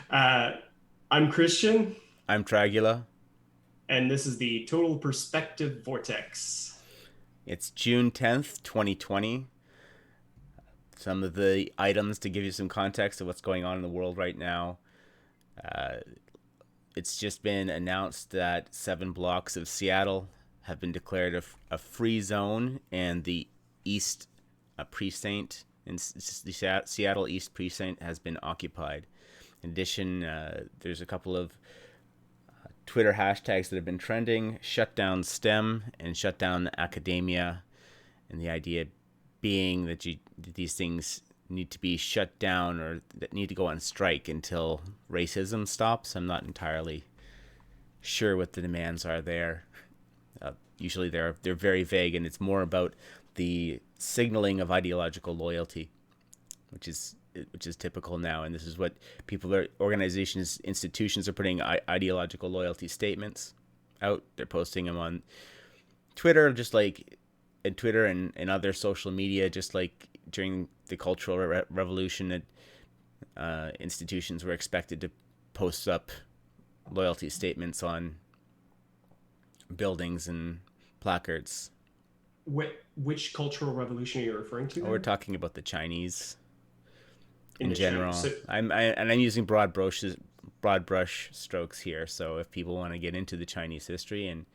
Uh, I'm Christian, I'm Dragula. and this is the Total Perspective Vortex. It's June 10th, 2020. Some of the items to give you some context of what's going on in the world right now. Uh, it's just been announced that 7 blocks of Seattle have been declared a free zone, and the East precinct, and the Seattle East precinct, has been occupied. In addition, there's a couple of Twitter hashtags that have been trending: shut down STEM and shut down academia. And the idea being that these things need to be shut down or that need to go on strike until racism stops. I'm not entirely sure what the demands are there. Usually they're very vague, and it's more about the signaling of ideological loyalty, which is typical now. And this is what organizations, institutions are putting ideological loyalty statements out. They're posting them on Twitter, just like in Twitter and other social media, just like during the Cultural Revolution, institutions were expected to post up loyalty statements on buildings and placards. Which cultural revolution are you referring to We're there? talking about the Chinese In in the Chinese. general. So, I'm using broad brush strokes here. So if people want to get into the Chinese history and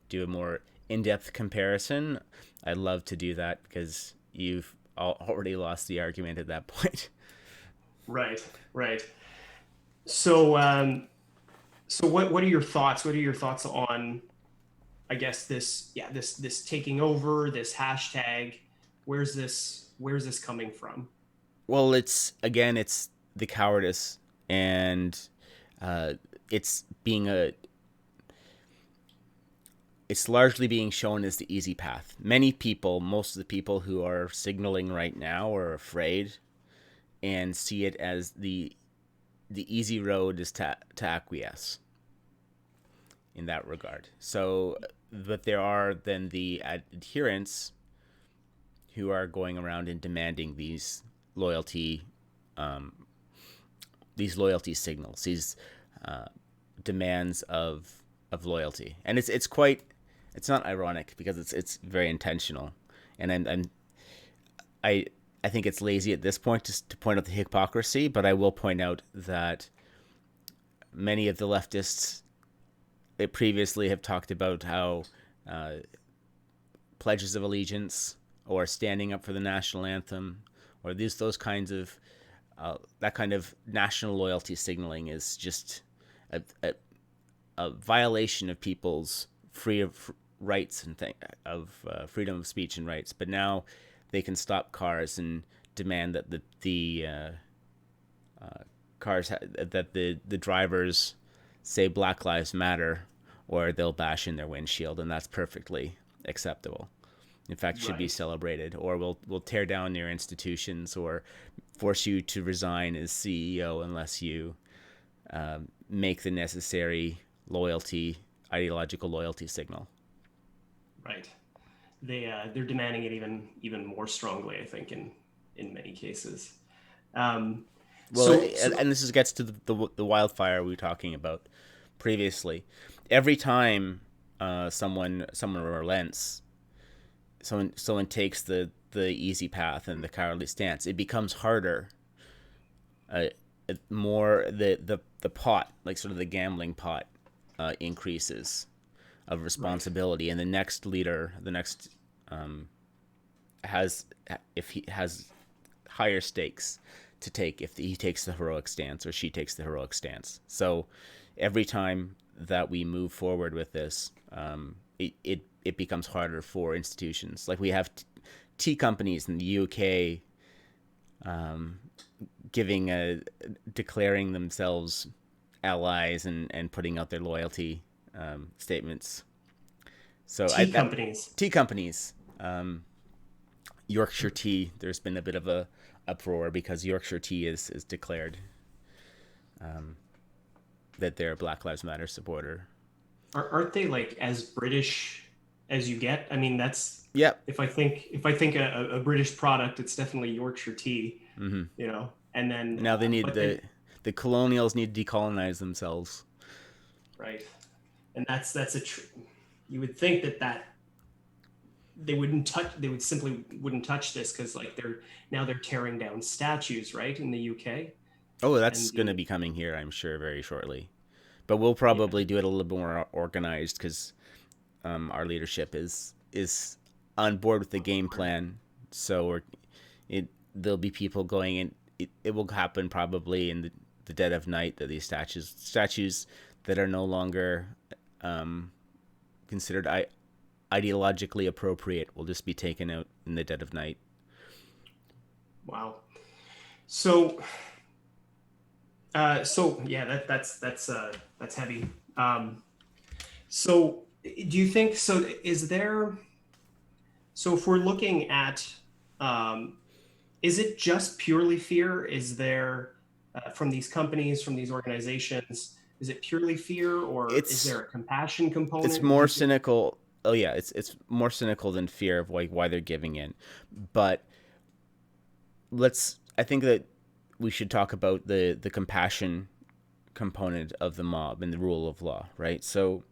do a more in-depth comparison, I'd love to do that because you've already lost the argument at that point. right, right. So, what are your thoughts? What are your thoughts on, I guess, this taking over, this hashtag? Where's this coming from? Well, it's the cowardice, and uh, it's being a it's largely being shown as the easy path. Many people, most of the people who are signaling right now, are afraid and see it as the easy road is to acquiesce in that regard. So, but there are then the adherents who are going around and demanding loyalty, um, these loyalty signals, these uh, demands of loyalty, and it's not ironic because it's very intentional, and I I think it's lazy at this point just to point out the hypocrisy, but I will point out that many of the leftists they previously have talked about how uh, pledges of allegiance or standing up for the national anthem or those kinds of that kind of national loyalty signaling is just a, a, a violation of people's free of rights and freedom of speech and rights. But now they can stop cars and demand that the cars that the drivers say Black Lives Matter, or they'll bash in their windshield, and that's perfectly acceptable. In fact, should be Right. celebrated. Or we'll tear down your institutions or force you to resign as CEO unless you make the necessary ideological loyalty signal. Right. They're demanding it even more strongly, I think, in many cases. Um, Well, so and this gets to the wildfire we were talking about previously. Every time someone relents, someone takes the easy path and the cowardly stance, it becomes harder. Uh, more the pot, like sort of the gambling pot, increases of right, responsibility, and the next leader, the next um, has if he has higher stakes to take if he takes the heroic stance or she takes the heroic stance. So every time that we move forward with this, it becomes harder for institutions. Like we have tea companies in the UK giving a declaring themselves allies and putting out their loyalty statements. So tea companies. tea companies, Yorkshire Tea. There's been a bit of a uproar because Yorkshire Tea is declared that they're a Black Lives Matter supporter. Aren't they like as British as you get? I mean, that's Yep. if I think a British product, it's definitely Yorkshire tea, Mm-hmm. And then, Now they need but then, The colonials need to decolonize themselves. right? And you would think that they would simply wouldn't touch this because like they're tearing down statues, right, in the UK. Oh, that's And going to the be coming here, I'm sure, very shortly. But we'll Yeah, probably do it a little bit more organized because our leadership is on board with the game plan. So there'll be people going, and it will happen probably in the dead of night, that these statues that are no longer considered ideologically appropriate will just be taken out in the dead of night. wow. So so yeah, that's heavy. So do you think so? Is there so if we're looking at um, is it just purely fear? Is there from these companies, from these organizations, is it purely fear, or is It's there a compassion it's component? Do more you think? cynical. Oh yeah, it's more cynical than fear of like why they're giving in. But let's I think that we should talk about the compassion component of the mob and the rule of law, right? So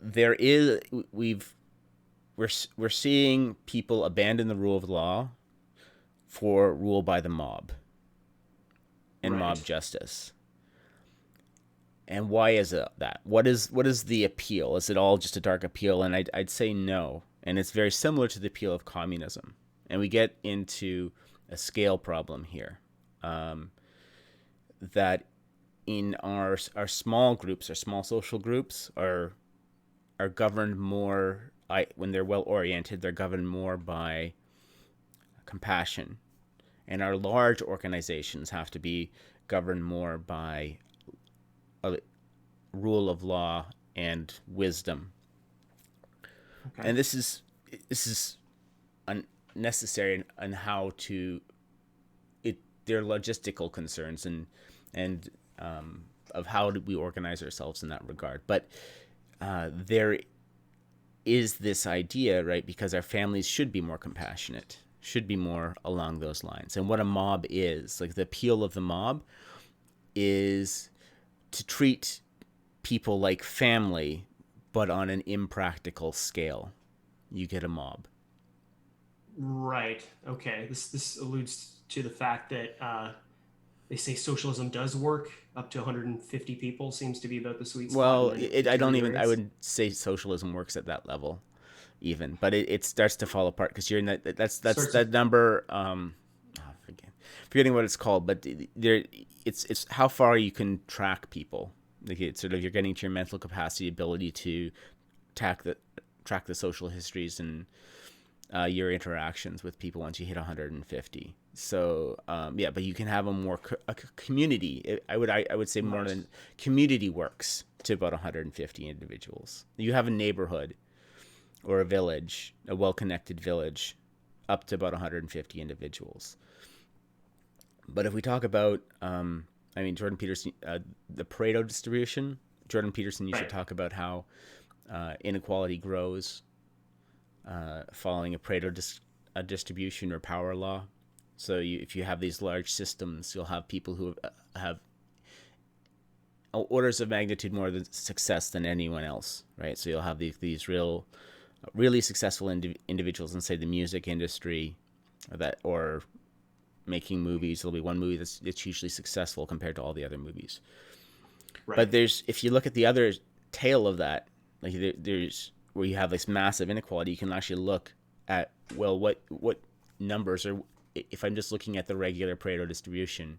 there is we're seeing people abandon the rule of law for rule by the mob and mob Right, justice. And why is it that? What is the appeal? Is it all just a dark appeal? And I'd say no. And it's very similar to the appeal of communism. And we get into a scale problem here. That in our small groups, our small social groups are governed more. When they're well oriented, they're governed more by compassion, and our large organizations have to be governed more by a rule of law and wisdom. okay, And this is unnecessary on how to it. There are logistical concerns and of how do we organize ourselves in that regard. But there is this idea, right? Because our families should be more compassionate, should be more along those lines. And what a mob is, like the appeal of the mob, is to treat people like family, but on an impractical scale. You get a mob. right, okay. This alludes to the fact that they say socialism does work up to 150 people seems to be about the sweet spot Well, in I don't majority even. I areas. wouldn't say socialism works at that level, even. But it starts to fall apart because you're in that. That's Starts to that number. Forgetting what it's called, but there. It's how far you can track people. Like it's sort of you're getting to your mental capacity, ability to track the social histories and your interactions with people once you hit 150. So yeah, but you can have a community. I would say more right, than community works to about 150 individuals. You have a neighborhood or a village, a well-connected village, up to about 150 individuals. But if we talk about, Jordan Peterson, the Pareto distribution, Jordan Peterson used to right, talk about how inequality grows following a Pareto distribution or power law. So if you have these large systems, you'll have people who have orders of magnitude more than success than anyone else, right? So you'll have these really successful individuals in, say, the music industry, or making movies. There'll be one movie that's hugely successful compared to all the other movies. But right, if you look at the other tail of that, like there's where you have this massive inequality, you can actually look at, well, what numbers are, if I'm just looking at the regular Pareto distribution,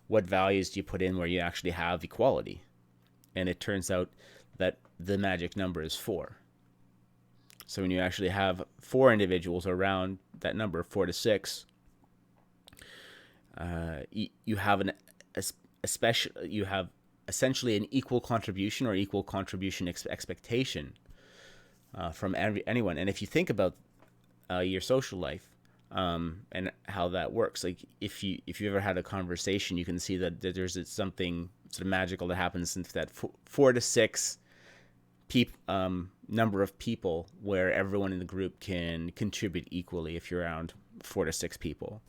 what values do you put in where you actually have equality? And it turns out that the magic number is 4. So when you actually have 4 individuals around that number, 4 to 6, you have you have essentially an equal contribution or equal contribution expectation from anyone. And if you think about your social life and how that works, like if you ever had a conversation, you can see that there's something sort of magical that happens in that 4 to 6 number of people, where everyone in the group can contribute equally if you're around 4 to 6 people.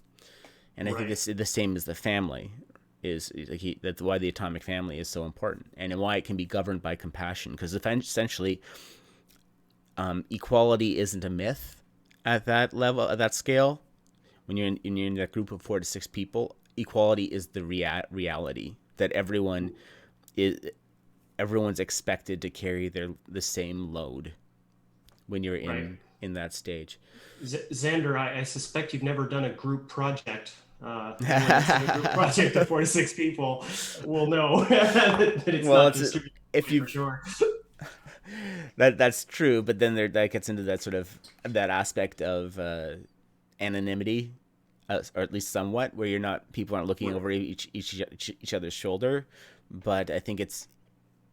And I think Right. this the same as the family is like that's why the atomic family is so important, and why it can be governed by compassion, because essentially equality isn't a myth at that level, at that scale. When you're in that group of 4 to 6 people, equality is the reality that is everyone's expected to carry the same load when you're Right. in that stage. Xander, I suspect you've never done a group project. Anyone that's done a group project of 4 to 6 people will know that it's Well, not it's distributed if for you sure. that's true, but then that gets into that sort of that aspect of anonymity, or at least somewhat, where you're not people aren't looking over Right. each other's shoulder. But I think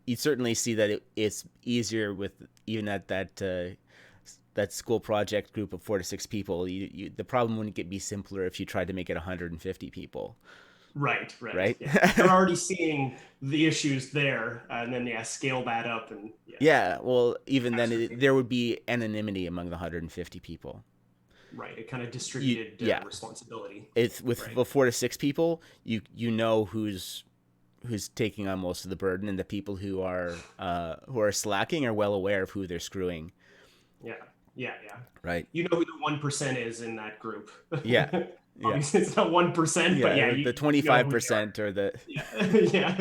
you certainly see that it's easier with even at that school project group of 4 to 6 people. The problem wouldn't be simpler if you tried to make it 150 people, Right, right. right? Yeah. You're already seeing the issues there, and then yeah, scale that up and yeah, Yeah, well, even then, exacerbate. there would be anonymity among the 150 people. Right. A kind of distributed Yeah, responsibility. it's with Right. the 4 to 6 people, you know who's taking on most of the burden, and the people who are slacking are well aware of who they're screwing, Yeah. Yeah. Yeah. right? You know who the 1% is in that group. Yeah, yeah, Obviously, it's not 1%, but yeah, yeah. you The know twenty-five who they are. percent or the Yeah. Yeah.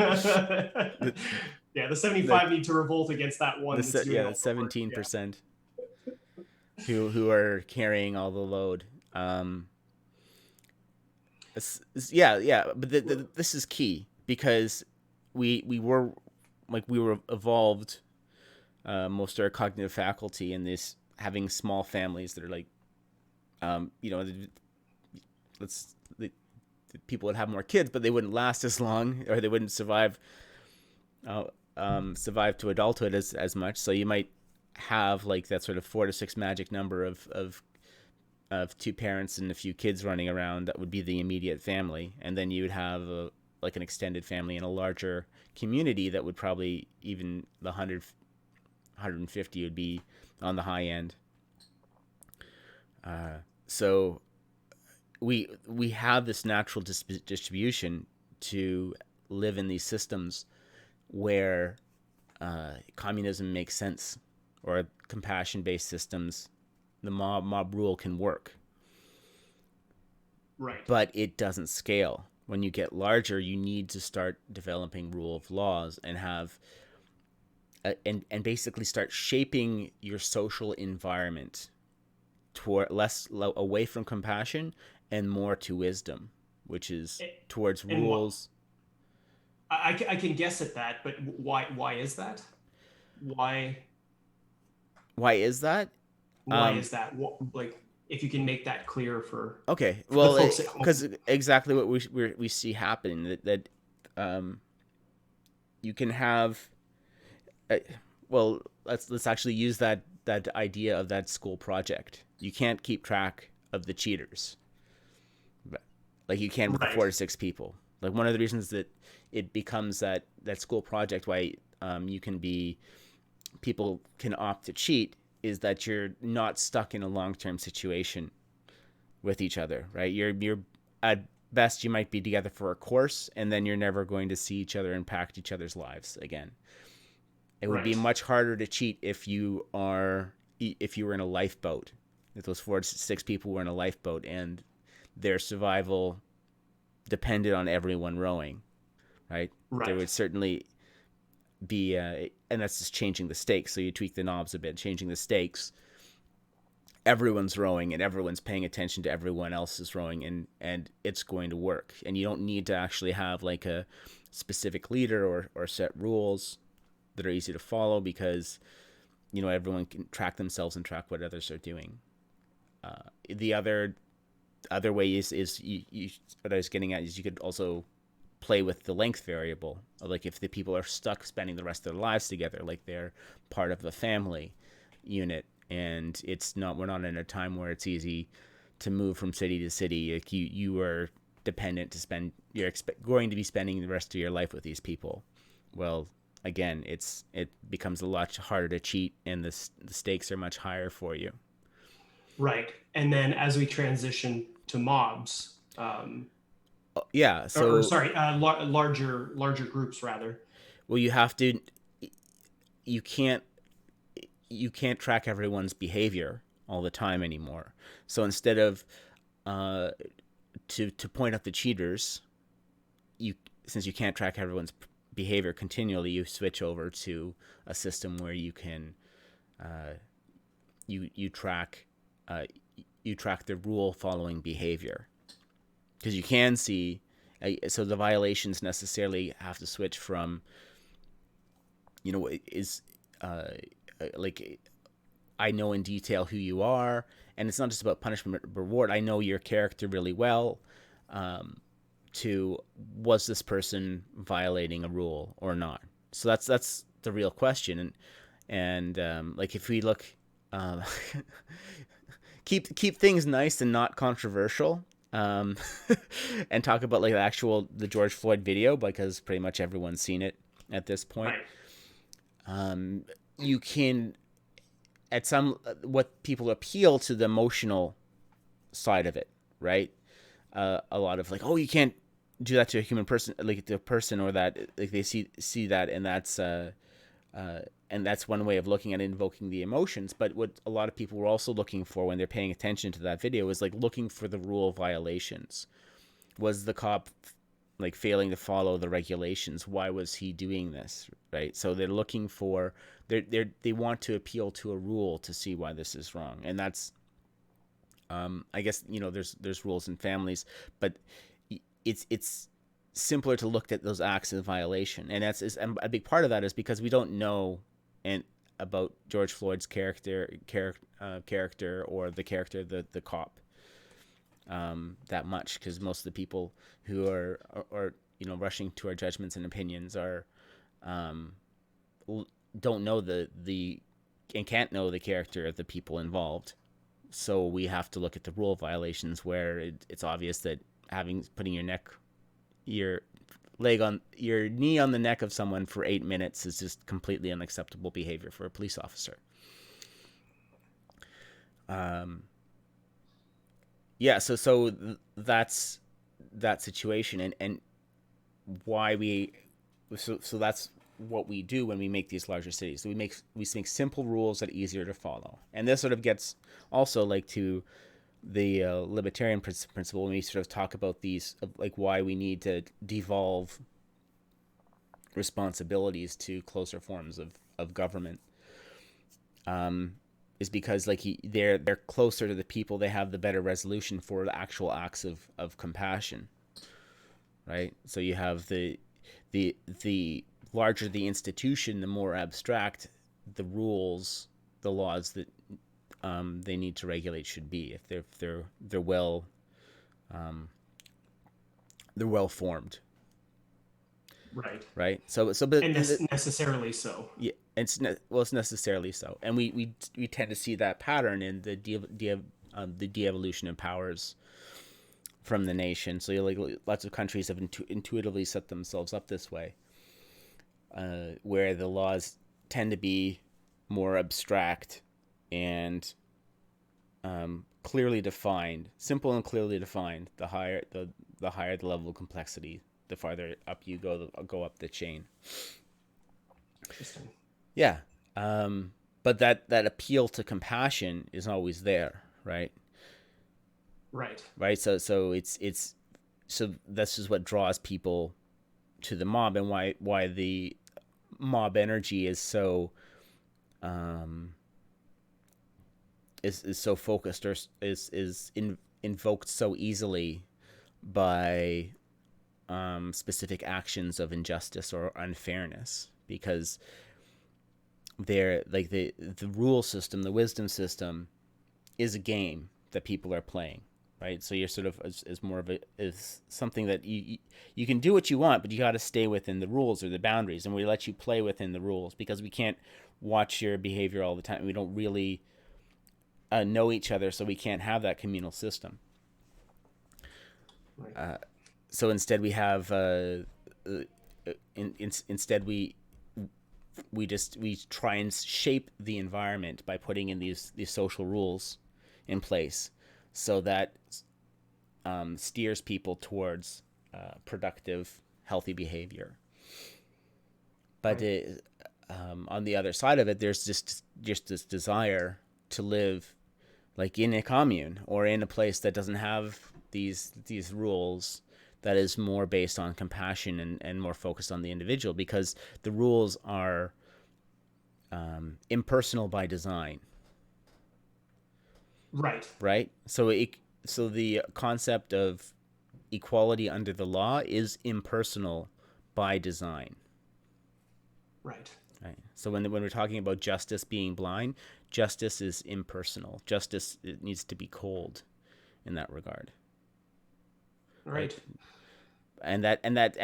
the Yeah. The the 75 need to revolt against that one that's doing the all the work. Yeah. 17% who are carrying all the load. Um, yeah, yeah, but this is key because we were we were evolved, most of our cognitive faculty in this having small families that are like, you know, let's the, people would have more kids, but they wouldn't last as long, or they wouldn't uh, survive to adulthood as much. So you might have like that sort of 4 to 6 magic number of 2 parents and a few kids running around. That would be the immediate family, and then you would have like an extended family in a larger community that would probably even the 150 would be on the high end. So we have this natural distribution to live in these systems where communism makes sense, or compassion based systems. The mob rule can work, Right. but it doesn't scale. When you get larger, you need to start developing rule of laws and have and basically start shaping your social environment toward less away from compassion and more to wisdom, which is towards And what rules. I can guess at that, but why is that? Why Why is that? why Um, is that? What, like if you can make that clear okay, for the well, folks at because home. exactly what we see happening, that you can have. Uh, well, let's actually use that idea of that school project. You can't keep track of the cheaters, like you can with the Right. 4 to 6 people. Like one of the reasons that it becomes that school project, why you can be people can opt to cheat, is that you're not stuck in a long term situation with each other, right? You're at best you might be together for a course, and then you're never going to see each other, impact each other's lives again. It would be Right. much harder to cheat if you were in a lifeboat. If those 4 to 6 people were in a lifeboat and their survival depended on everyone rowing, right? There Right. would certainly be, and that's just changing the stakes. So you tweak the knobs a bit, changing the stakes. Everyone's rowing and everyone's paying attention to everyone else's rowing, and it's going to work. And you don't need to actually have like a specific leader or set rules that are easy to follow, because everyone can track themselves and track what others are doing. The other way is what I was getting at is you could also play with the length variable of, like, if the people are stuck spending the rest of their lives together, like they're part of a family unit, and we're not in a time where it's easy to move from city to city. Like you are dependent to spend going to be spending the rest of your life with these people. Well, again, it becomes a lot harder to cheat, and the stakes are much higher for you. Right. And then as we transition to mobs, um, Yeah. or So, sorry, larger groups rather. well, you have to. You can't. You can't track everyone's behavior all the time anymore. So instead of uh, to point out the cheaters, you since you can't track everyone's behavior continually, you switch over to a system where you can you track uh, you track the rule following behavior, because you can see so the violations necessarily have to switch from, is uh, like, I know in detail who you are, and it's not just about punishment but reward. I know your character really well. To, was this person violating a rule or not? So that's the real question. And like, if we look, um, keep things nice and not controversial, um, and talk about like the George Floyd video, because pretty much everyone's seen it at this point. Right. You can, at some, what people appeal to the emotional side of it, right? A lot of like, oh, you can't do that to a human person, like the person, or that, like, they see that, and that's one way of looking at it, invoking the emotions. But what a lot of people were also looking for when they're paying attention to that video is like looking for the rule violations. Was the cop like failing to follow the regulations? Why was he doing this? Right. So they're looking for, they want to appeal to a rule to see why this is wrong, and that's, I guess, there's rules in families, but it's simpler to look at those acts as violation, and and a big part of that is because we don't know and about George Floyd's character, or the character of the cop, that much, because most of the people who are rushing to our judgments and opinions are, um, don't know the and can't know the character of the people involved. So we have to look at the rule violations where it's obvious that putting your your knee on the neck of someone for 8 minutes is just completely unacceptable behavior for a police officer. Yeah, that's that situation, and why so that's what we do when we make these larger cities. So we make simple rules that are easier to follow, and this sort of gets also like to the libertarian principle when we sort of talk about these, like why we need to devolve responsibilities to closer forms of government, is because like they're closer to the people, they have the better resolution for the actual acts of compassion, right? So you have the larger the institution, the more abstract the rules, the laws that they need to regulate should be, if they're well, they're well formed, Right. right? So but And necessarily so. yeah, it's necessarily so, and we tend to see that pattern in the de-evolution of powers from the nation. So like lots of countries have intuitively set themselves up this way, where the laws tend to be more abstract and clearly defined, simple and clearly defined. The higher the level of complexity, the farther up you go up the chain. Interesting. Yeah, but that appeal to compassion is always there, right? Right. Right. So this is what draws people to the mob, and why the mob energy is so is so focused, or invoked so easily by specific actions of injustice or unfairness, because they're like the rule system, the wisdom system, is a game that people are playing, right? So you're sort of as more of is something that you can do what you want, but you got to stay within the rules or the boundaries, and we let you play within the rules because we can't watch your behavior all the time. We don't really know each other, so we can't have that communal system. Right. So instead, we have instead we try and shape the environment by putting in these social rules in place, so that steers people towards productive, healthy behavior. But Right. on the other side of it, there's just this desire to live like in a commune or in a place that doesn't have these rules, that is more based on compassion and more focused on the individual, because the rules are impersonal by design, Right. right? So the concept of equality under the law is impersonal by design. Right. Right. So when we're talking about justice being blind, justice is impersonal. Justice, it needs to be cold in that regard, right? Right.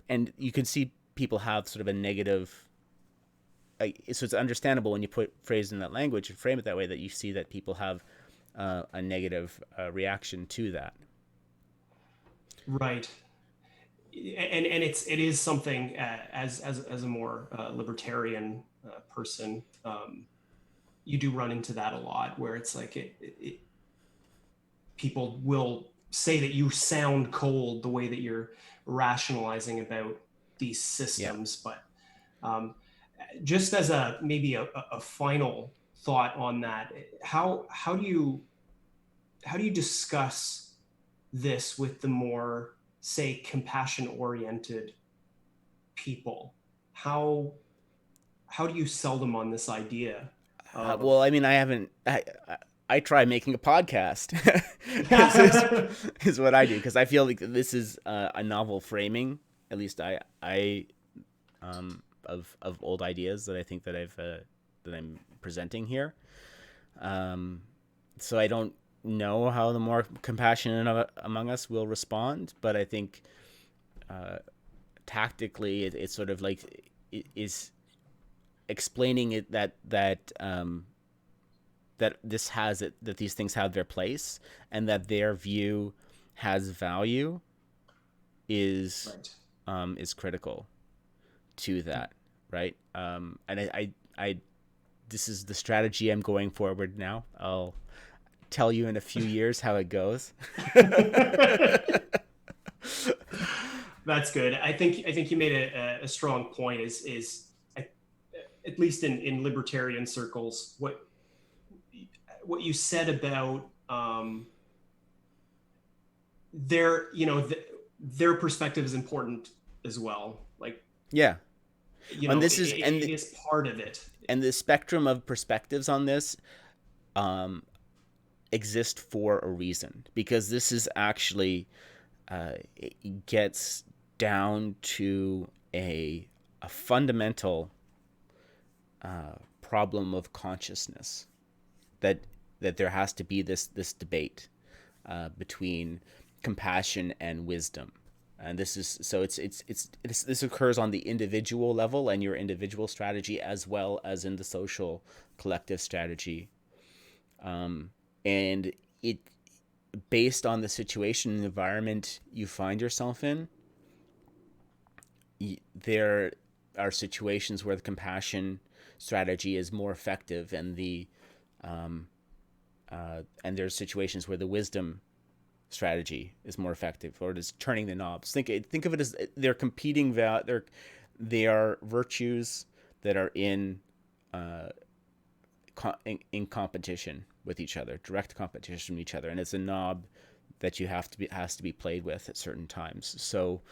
And you can see people have sort of a negative. So it's understandable when you put phrase in that language and frame it that way, that you see that people have a negative reaction to that. Right. And it is something, as a more libertarian person, you do run into that a lot, where it's like people will say that you sound cold the way that you're rationalizing about these Yeah. systems. But um, just as a maybe a final thought on that, how do you discuss this with the more, say, compassion oriented people? How do you sell them on this idea of Well, I mean, I haven't. I try making a podcast. is what I do, because I feel like this is a novel framing. At least I of old ideas that I think that that I'm presenting here. Um, so I don't know how the more compassionate among us will respond, but I think tactically it's sort of like it is explaining it that this has it, that these things have their place, and that their view has value right. is critical to that, right? And I this is the strategy I'm going forward now. I'll tell you in a few years how it goes. That's good. I think you made a strong point. Is at least in libertarian circles, what you said about their perspective is important as well. Like, Yeah, and it, this is it is part of it. and the spectrum of perspectives on this um, exist for a reason, because this is actually it gets down to a fundamental problem of consciousness, that there has to be this debate between compassion and wisdom. And this is so this occurs on the individual level and your individual strategy, as well as in the social collective strategy. And it, based on the situation and environment you find yourself in, there are situations where the compassion strategy is more effective, and and there's situations where the wisdom strategy is more effective, or it is turning the knobs. Think of it as they're competing. They are virtues that are in competition with each other, direct competition with each other, and it's a knob that has to be played with at certain times. So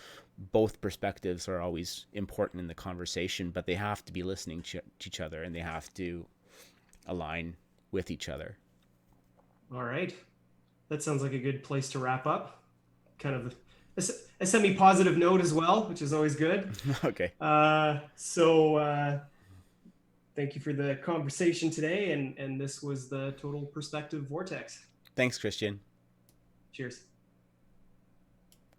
both perspectives are always important in the conversation, but they have to be listening to each other, and they have to align with each other. All right, that sounds like a good place to wrap up. Kind of a semi-positive note as well, which is always good. Okay. So thank you for the conversation today, and this was the Total Perspective Vortex. Thanks, Christian. Cheers.